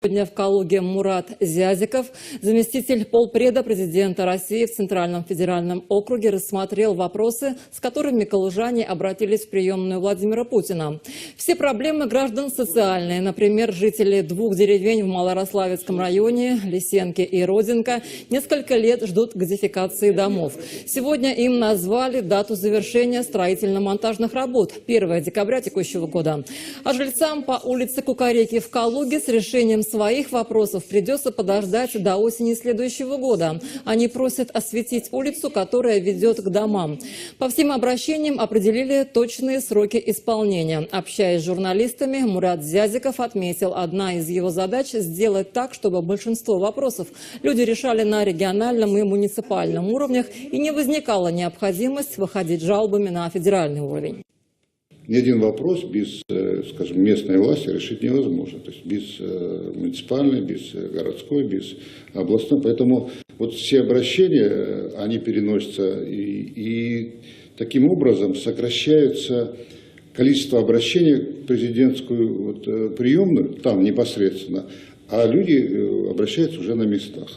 Сегодня в Калуге Мурат Зязиков, заместитель полпреда президента России в Центральном федеральном округе, рассмотрел вопросы, с которыми калужане обратились в приемную Владимира Путина. Все проблемы граждан социальные. Например, жители двух деревень в Малорославецком районе, Лисенки и Родинка, несколько лет ждут газификации домов. Сегодня им назвали дату завершения строительно-монтажных работ – 1 декабря текущего года. А жильцам по улице Кукареки в Калуге с решением своих вопросов придется подождать до осени следующего года. Они просят осветить улицу, которая ведет к домам. По всем обращениям определили точные сроки исполнения. Общаясь с журналистами, Мурат Зязиков отметил, одна из его задач – сделать так, чтобы большинство вопросов люди решали на региональном и муниципальном уровнях и не возникала необходимость выходить жалобами на федеральный уровень. Ни один вопрос без, скажем, местной власти решить невозможно. То есть без муниципальной, без городской, без областной. Поэтому вот все обращения, они переносятся и таким образом сокращается количество обращений в президентскую приемную, там непосредственно, а люди обращаются уже на местах.